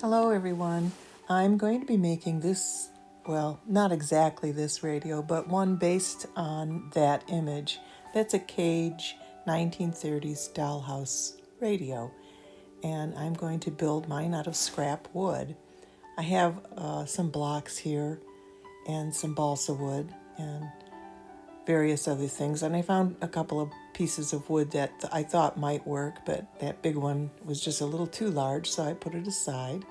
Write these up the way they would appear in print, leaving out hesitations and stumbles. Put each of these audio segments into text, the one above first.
Hello everyone. I'm going to be making this, well, not exactly this radio, but one based on that image. That's a Cage 1930s Dollhouse radio, and I'm going to build mine out of scrap wood. I have some blocks here and some balsa wood and various other things, and I found a couple of pieces of wood that I thought might work, but that big one was just a little too large, so I put it aside.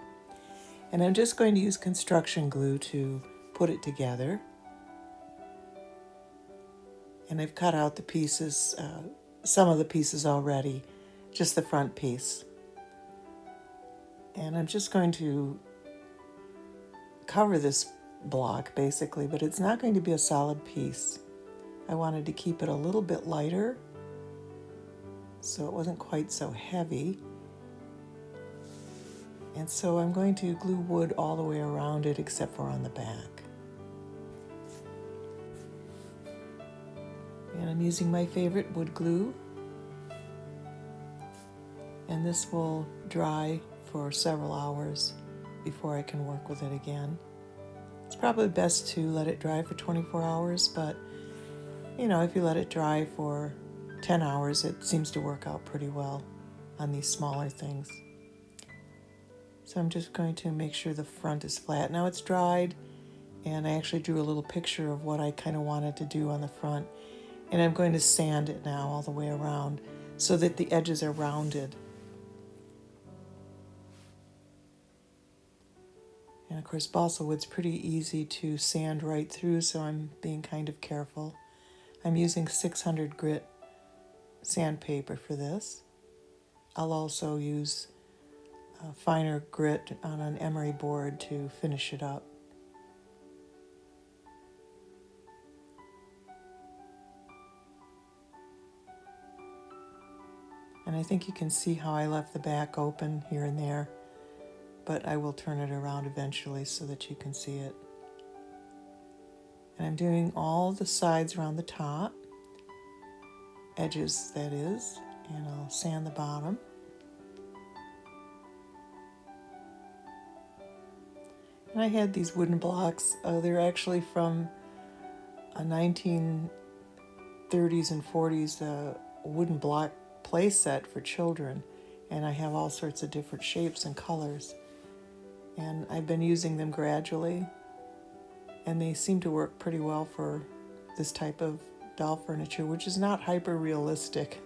And I'm just going to use construction glue to put it together. And I've cut out the pieces, some of the pieces already, just the front piece. And I'm just going to cover this block basically, but it's not going to be a solid piece. I wanted to keep it a little bit lighter so it wasn't quite so heavy. And so I'm going to glue wood all the way around it except for on the back. And I'm using my favorite wood glue. And this will dry for several hours before I can work with it again. It's probably best to let it dry for 24 hours, but if you let it dry for 10 hours, it seems to work out pretty well on these smaller things. So I'm just going to make sure the front is flat. Now it's dried, and I actually drew a little picture of what I kind of wanted to do on the front. And I'm going to sand it now all the way around so that the edges are rounded. And of course, balsa wood's pretty easy to sand right through, so I'm being kind of careful. I'm using 600 grit sandpaper for this. I'll also use finer grit on an emery board to finish it up. And I think you can see how I left the back open here and there, but I will turn it around eventually so that you can see it. And I'm doing all the sides around the top, edges that is, and I'll sand the bottom. And I had these wooden blocks. They're actually from a 1930s and 40s wooden block play set for children. And I have all sorts of different shapes and colors. And I've been using them gradually. And they seem to work pretty well for this type of doll furniture, which is not hyper-realistic.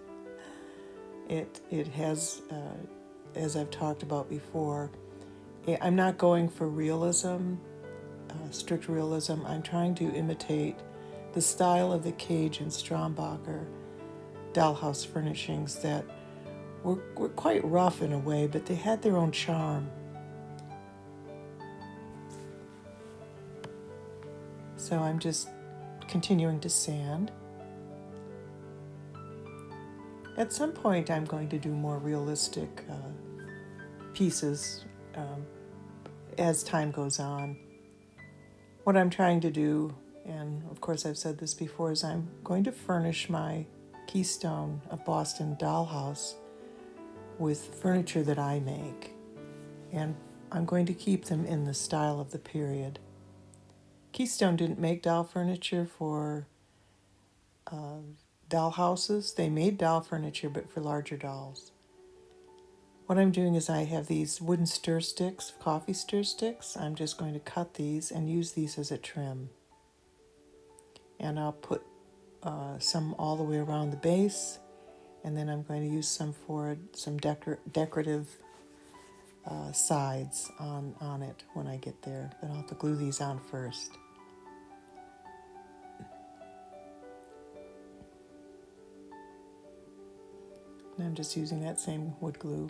It has, as I've talked about before, I'm not going for realism, strict realism. I'm trying to imitate the style of the Cage and Strombacher dollhouse furnishings that were quite rough in a way, but they had their own charm. So I'm just continuing to sand. At some point, I'm going to do more realistic pieces as time goes on. What I'm trying to do, and of course I've said this before, is I'm going to furnish my Keystone of Boston dollhouse with furniture that I make. And I'm going to keep them in the style of the period. Keystone didn't make doll furniture for doll houses. They made doll furniture, but for larger dolls. What I'm doing is I have these wooden stir sticks, coffee stir sticks. I'm just going to cut these and use these as a trim. And I'll put some all the way around the base, and then I'm going to use some for some decorative sides on it when I get there. Then I'll have to glue these on first. And I'm just using that same wood glue.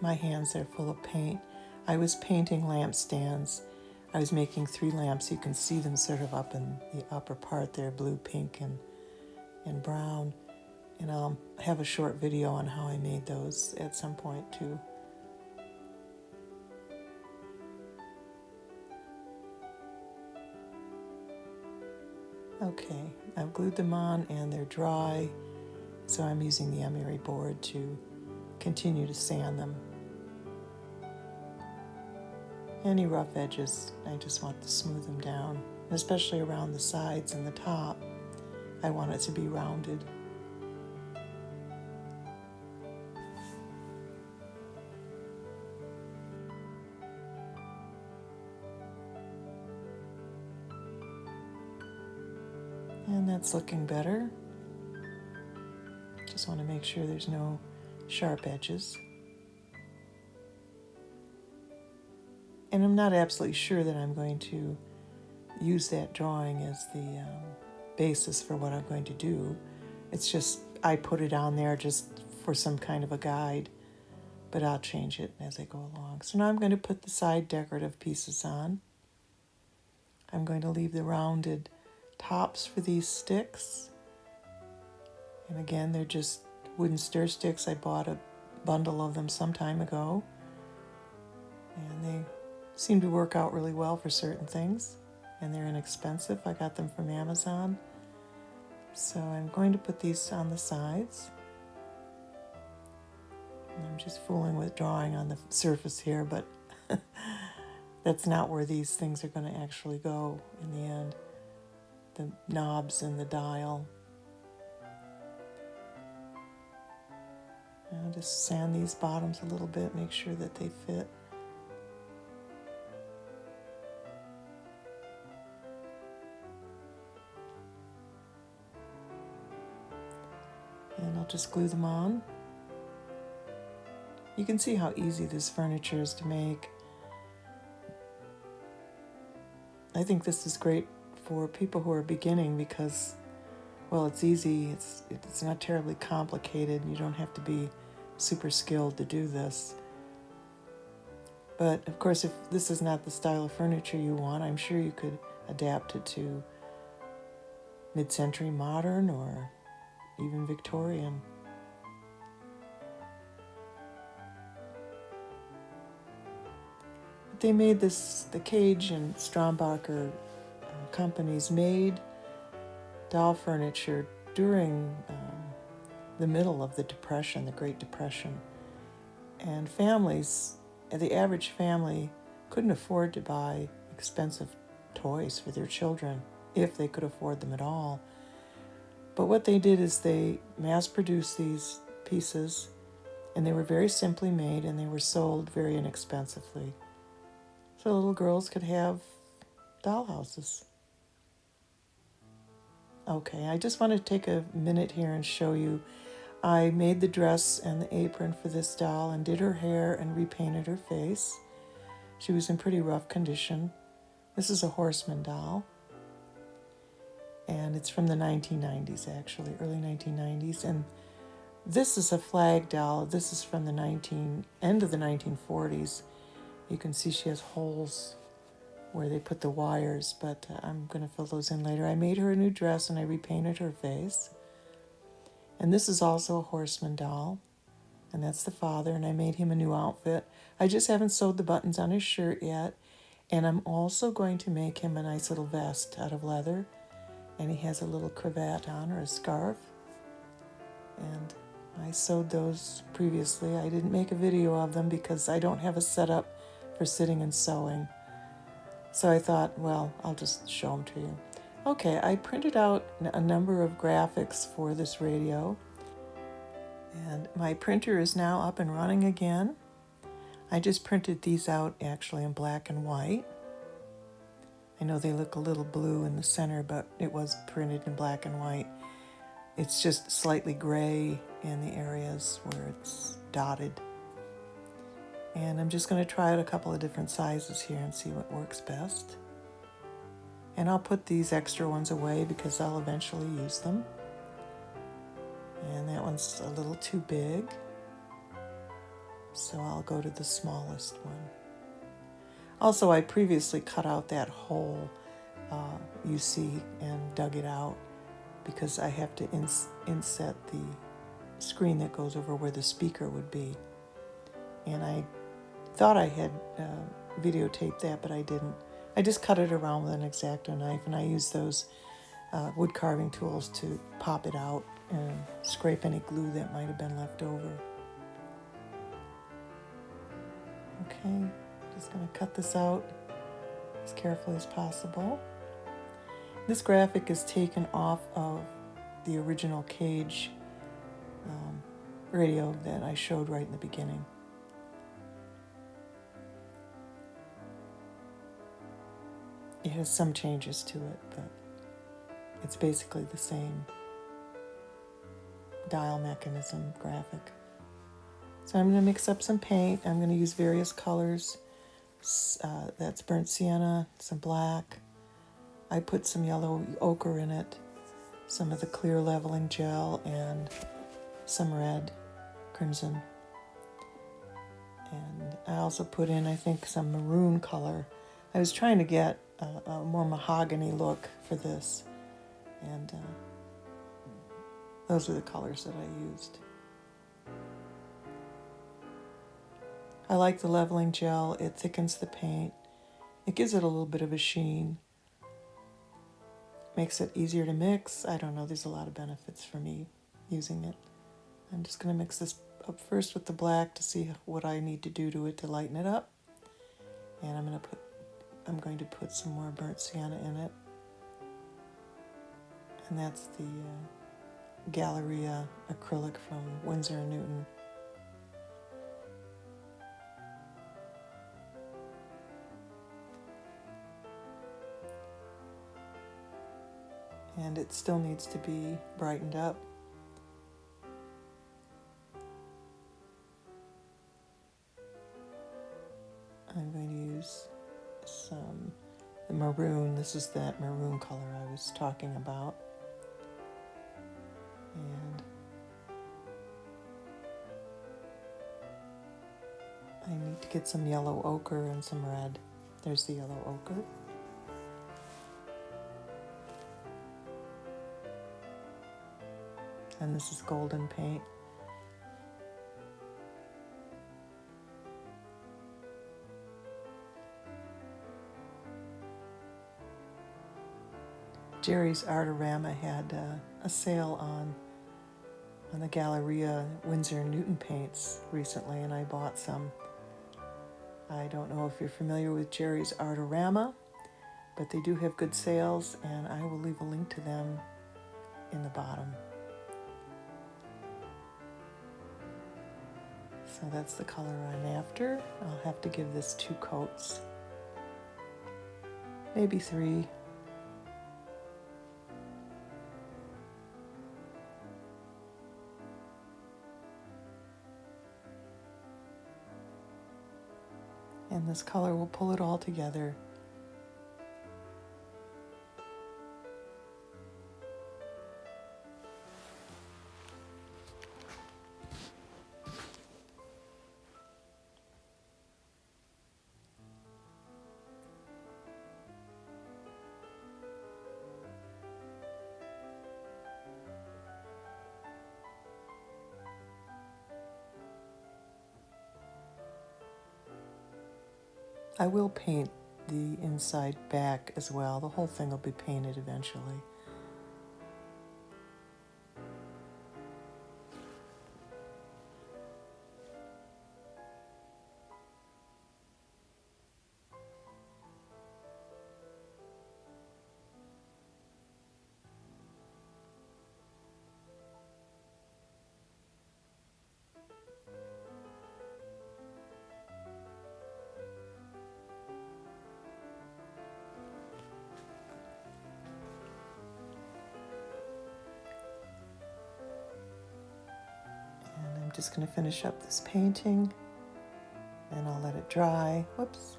My hands are full of paint. I was painting lampstands. I was making 3 lamps. You can see them sort of up in the upper part there, blue, pink, and brown. And I'll have a short video on how I made those at some point too. Okay, I've glued them on and they're dry, so I'm using the emery board to continue to sand them. Any rough edges, I just want to smooth them down, especially around the sides and the top. I want it to be rounded. And that's looking better. Just want to make sure there's no sharp edges. And I'm not absolutely sure that I'm going to use that drawing as the basis for what I'm going to do. It's just I put it on there just for some kind of a guide, but I'll change it as I go along. So now I'm going to put the side decorative pieces on. I'm going to leave the rounded tops for these sticks. And again, they're just wooden stir sticks. I bought a bundle of them some time ago, and they seem to work out really well for certain things, and they're inexpensive. I got them from Amazon. So I'm going to put these on the sides. And I'm just fooling with drawing on the surface here, but that's not where these things are going to actually go in the end. The knobs and the dial. I'll just sand these bottoms a little bit, make sure that they fit. And I'll just glue them on. You can see how easy this furniture is to make. I think this is great for people who are beginning because, well, it's easy. It's not terribly complicated. You don't have to be super skilled to do this. But of course, if this is not the style of furniture you want, I'm sure you could adapt it to mid-century modern or even Victorian. But they made this, the Cage and Strombacher companies made doll furniture during the middle of the Depression, the Great Depression. And families, the average family couldn't afford to buy expensive toys for their children, if they could afford them at all. But what they did is they mass-produced these pieces, and they were very simply made, and they were sold very inexpensively. So little girls could have dollhouses. Okay, I just want to take a minute here and show you. I made the dress and the apron for this doll and did her hair and repainted her face. She was in pretty rough condition. This is a Horseman doll. And it's from the 1990s, actually, early 1990s. And this is a flag doll. This is from the end of the 1940s. You can see she has holes where they put the wires, but I'm going to fill those in later. I made her a new dress and I repainted her face. And this is also a Horseman doll, and that's the father, and I made him a new outfit. I just haven't sewed the buttons on his shirt yet, and I'm also going to make him a nice little vest out of leather, and he has a little cravat on, or a scarf, and I sewed those previously. I didn't make a video of them because I don't have a setup for sitting and sewing. So I thought, well, I'll just show them to you. Okay, I printed out a number of graphics for this radio, and my printer is now up and running again. I just printed these out actually in black and white. I know they look a little blue in the center, but it was printed in black and white. It's just slightly gray in the areas where it's dotted. And I'm just going to try out a couple of different sizes here and see what works best. And I'll put these extra ones away because I'll eventually use them. And that one's a little too big, so I'll go to the smallest one. Also, I previously cut out that hole you see and dug it out because I have to inset the screen that goes over where the speaker would be. And I thought I had videotaped that, but I didn't. I just cut it around with an X-Acto knife, and I used those wood carving tools to pop it out and scrape any glue that might have been left over. Okay, just going to cut this out as carefully as possible. This graphic is taken off of the original Cage radio that I showed right in the beginning. It has some changes to it, but it's basically the same dial mechanism graphic. So I'm going to mix up some paint. I'm going to use various colors. That's burnt sienna, some black. I put some yellow ochre in it, some of the clear leveling gel, and some red, crimson. And I also put in, I think, some maroon color. I was trying to get a more mahogany look for this, and those are the colors that I used. I like the leveling gel. It thickens the paint. It gives it a little bit of a sheen. Makes it easier to mix. I don't know, there's a lot of benefits for me using it. I'm just going to mix this up first with the black to see what I need to do to it to lighten it up. And I'm going to put some more burnt sienna in it. And that's the Galleria acrylic from Winsor & Newton. And it still needs to be brightened up. I'm going to use the maroon. This is that maroon color I was talking about. And I need to get some yellow ochre and some red. There's the yellow ochre. And this is golden paint. Jerry's Artarama had a sale on the Galleria Winsor & Newton paints recently, and I bought some. I don't know if you're familiar with Jerry's Artarama, but they do have good sales, and I will leave a link to them in the bottom. So that's the color I'm after. I'll have to give this 2 coats, maybe 3. And this color will pull it all together. I will paint the inside back as well. The whole thing will be painted eventually. I'm just going to finish up this painting, and I'll let it dry. Whoops.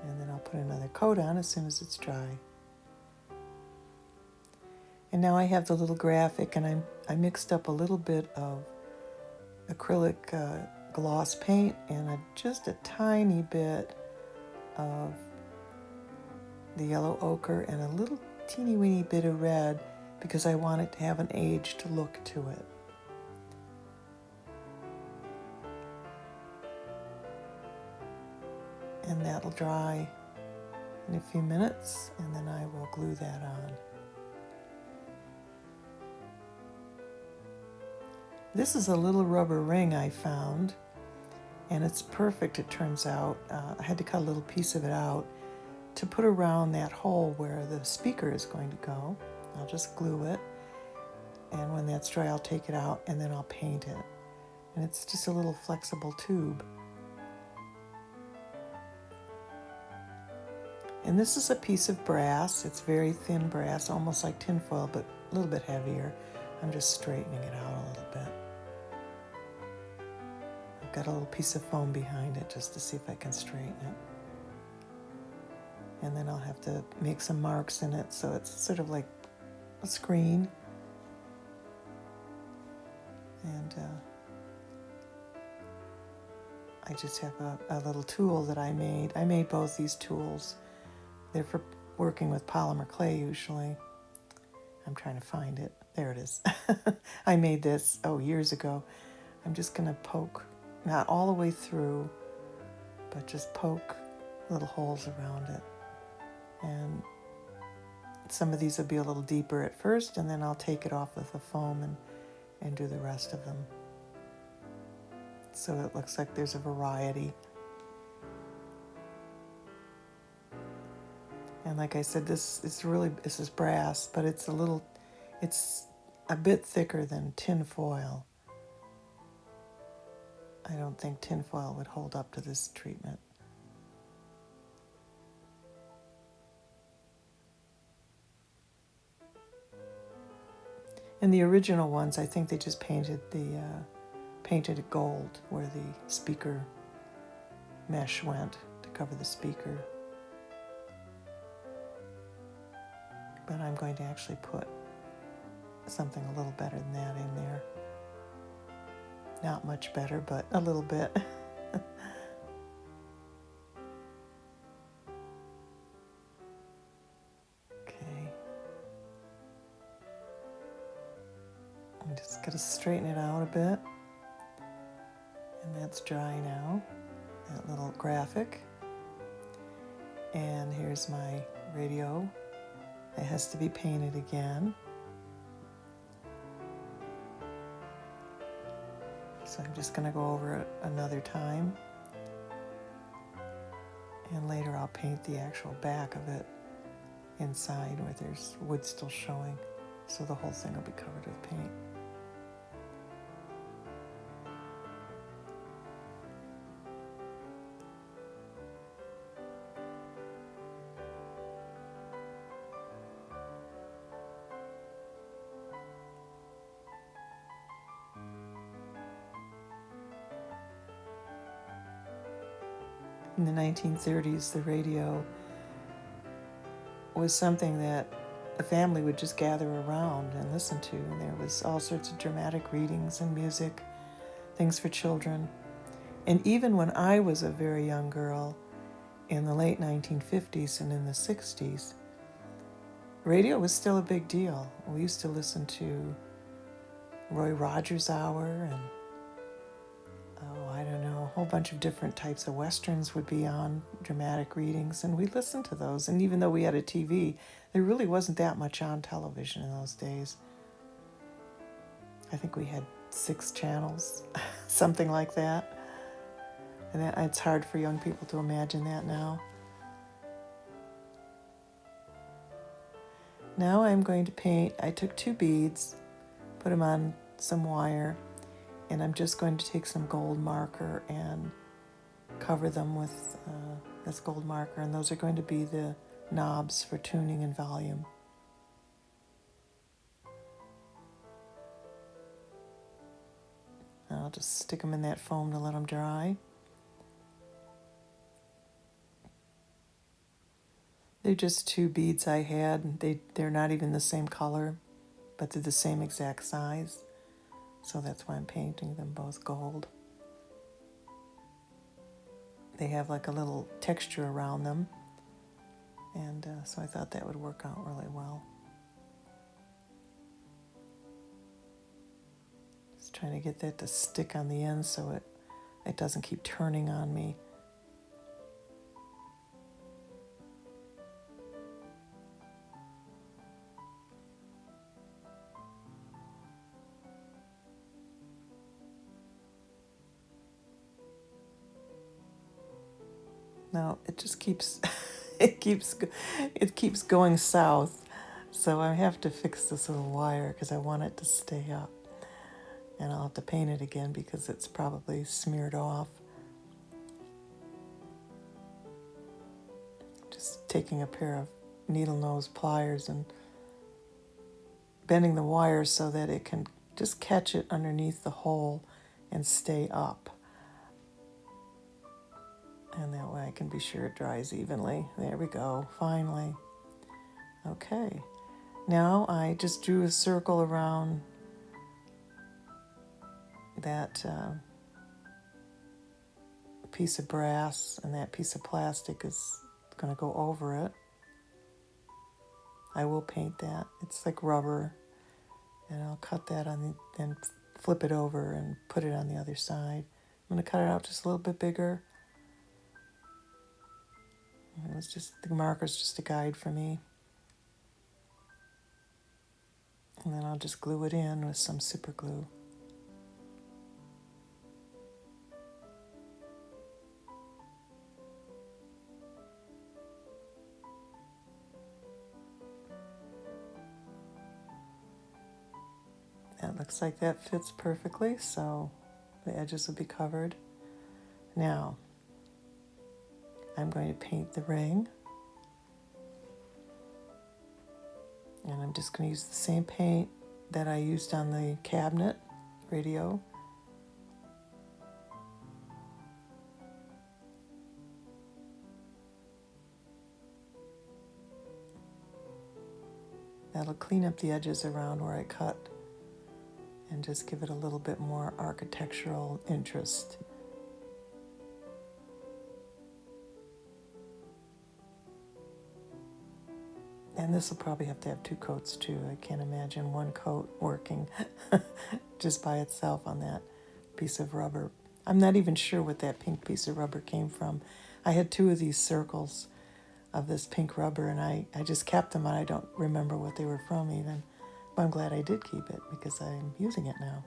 And then I'll put another coat on as soon as it's dry. And now I have the little graphic, and I mixed up a little bit of acrylic gloss paint and just a tiny bit of the yellow ochre and a little teeny weeny bit of red, because I want it to have an aged look to it. And that'll dry. in a few minutes, and then I will glue that on. This is a little rubber ring I found, and it's perfect, it turns out. I had to cut a little piece of it out to put around that hole where the speaker is going to go. I'll just glue it, and when that's dry, I'll take it out, and then I'll paint it. And it's just a little flexible tube. And this is a piece of brass. It's very thin brass, almost like tinfoil, but a little bit heavier. I'm just straightening it out a little bit. I've got a little piece of foam behind it just to see if I can straighten it. And then I'll have to make some marks in it so it's sort of like a screen. And I just have a little tool that I made. I made both these tools. They're for working with polymer clay usually. I'm trying to find it. There it is. I made this, years ago. I'm just going to poke, not all the way through, but just poke little holes around it. And some of these will be a little deeper at first, and then I'll take it off with the foam and do the rest of them. So it looks like there's a variety. And like I said, this is brass, but it's a bit thicker than tin foil. I don't think tin foil would hold up to this treatment. In the original ones, I think they just painted it gold where the speaker mesh went to cover the speaker. But I'm going to actually put something a little better than that in there. Not much better, but a little bit. Okay. I'm just going to straighten it out a bit. And that's dry now, that little graphic. And here's my radio. It has to be painted again. So I'm just going to go over it another time. And later I'll paint the actual back of it inside where there's wood still showing. So the whole thing will be covered with paint. In the 1930s, the radio was something that the family would just gather around and listen to. And there was all sorts of dramatic readings and music, things for children. And even when I was a very young girl, in the late 1950s and in the 60s, radio was still a big deal. We used to listen to Roy Rogers Hour and a whole bunch of different types of westerns would be on, dramatic readings, and we listened to those. And even though we had a TV, there really wasn't that much on television in those days. I think we had 6 channels, something like that. And it's hard for young people to imagine that now. Now I'm going to paint. I took 2 beads, put them on some wire, and I'm just going to take some gold marker and cover them with this gold marker, and those are going to be the knobs for tuning and volume. And I'll just stick them in that foam to let them dry. They're just 2 beads I had. They're not even the same color, but they're the same exact size. So that's why I'm painting them both gold. They have like a little texture around them. And so I thought that would work out really well. Just trying to get that to stick on the end so it doesn't keep turning on me. No, it just keeps it keeps going south. So I have to fix this little wire because I want it to stay up. And I'll have to paint it again because it's probably smeared off. Just taking a pair of needle nose pliers and bending the wire so that it can just catch it underneath the hole and stay up. And that way I can be sure it dries evenly. There we go, finally. Okay, now I just drew a circle around that piece of brass, and that piece of plastic is going to go over it. I will paint that. It's like rubber, and I'll cut that on then flip it over and put it on the other side. I'm going to cut it out just a little bit bigger. It was just, the marker's just a guide for me. And then I'll just glue it in with some super glue. That looks like that fits perfectly, so the edges will be covered. Now, I'm going to paint the ring. And I'm just going to use the same paint that I used on the cabinet radio. That'll clean up the edges around where I cut and just give it a little bit more architectural interest. And this will probably have to have 2 coats too. I can't imagine 1 coat working just by itself on that piece of rubber. I'm not even sure what that pink piece of rubber came from. I had 2 of these circles of this pink rubber, and I just kept them, and I don't remember what they were from even. But I'm glad I did keep it because I'm using it now.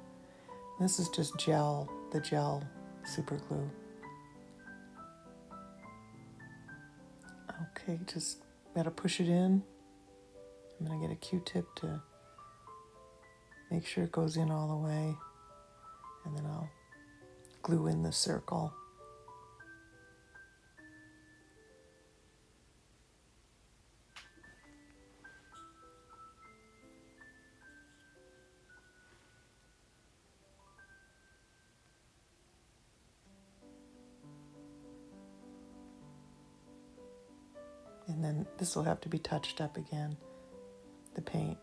This is just gel, the gel super glue. Okay, just gotta push it in. I'm going to get a Q-tip to make sure it goes in all the way, and then I'll glue in the circle. And then this will have to be touched up again, the paint.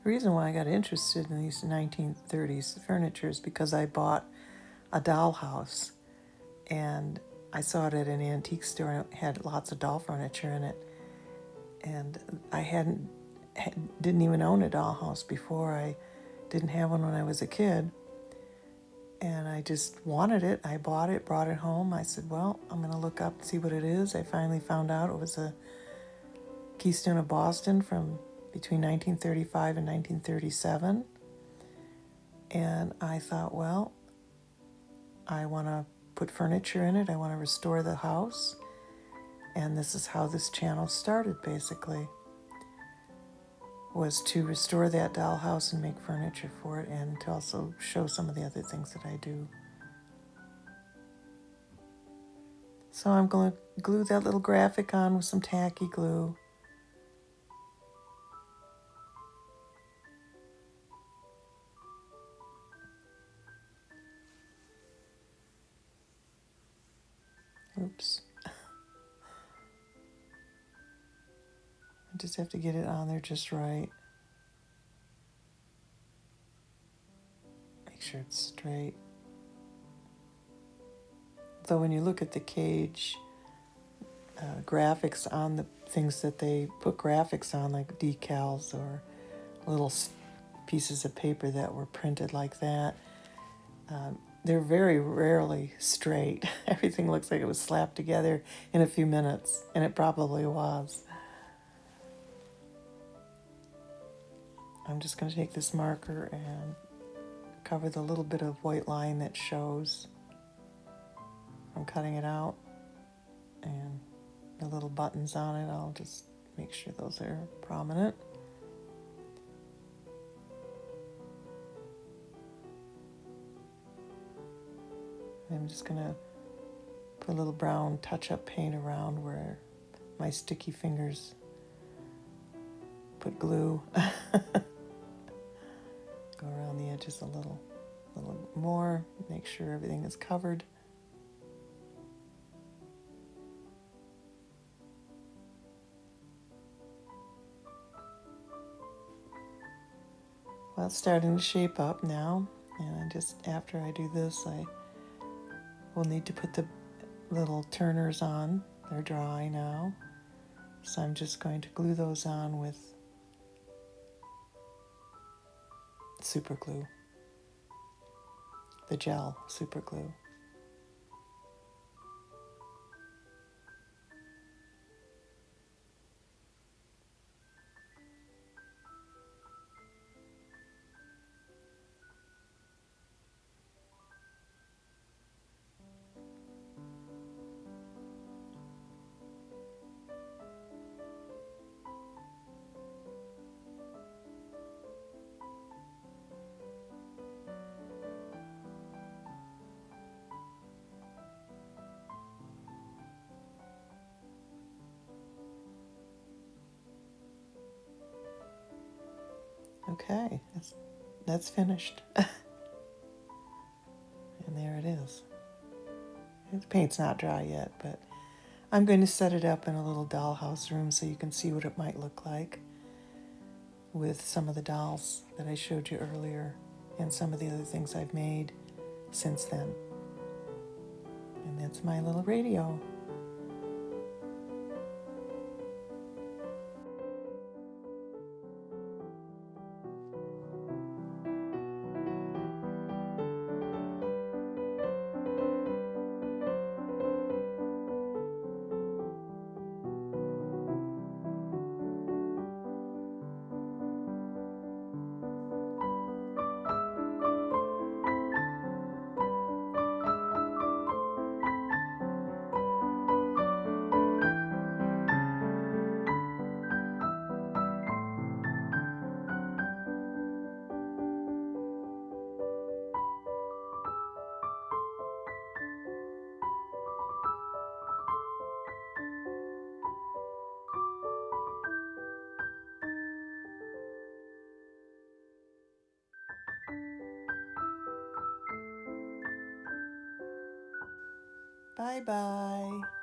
The reason why I got interested in these 1930s furniture is because I bought a dollhouse, and I saw it at an antique store, and it had lots of doll furniture in it. And I didn't even own a dollhouse before. I didn't have one when I was a kid, and I just wanted it. I bought it, brought it home. I said, well, I'm going to look up and see what it is. I finally found out it was a Keystone of Boston from between 1935 and 1937. And I thought, well, I want to put furniture in it. I want to restore the house. And this is how this channel started, basically, was to restore that dollhouse and make furniture for it, and to also show some of the other things that I do. So I'm going to glue that little graphic on with some tacky glue. Oops. I just have to get it on there just right. Make sure it's straight. Though when you look at the cage graphics on the things that they put graphics on, like decals or little pieces of paper that were printed like that. They're very rarely straight. Everything looks like it was slapped together in a few minutes, and it probably was. I'm just going to take this marker and cover the little bit of white line that shows I'm cutting it out, and the little buttons on it, I'll just make sure those are prominent. I'm just going to put a little brown touch-up paint around where my sticky fingers put glue. Go around the edges a little more, make sure everything is covered. Well, it's starting to shape up now, and after I do this, I will need to put the little turners on. They're dry now, so I'm just going to glue those on with super glue, the gel super glue. Okay, that's finished. And there it is. The paint's not dry yet, but I'm going to set it up in a little dollhouse room so you can see what it might look like with some of the dolls that I showed you earlier and some of the other things I've made since then. And that's my little radio. Bye-bye.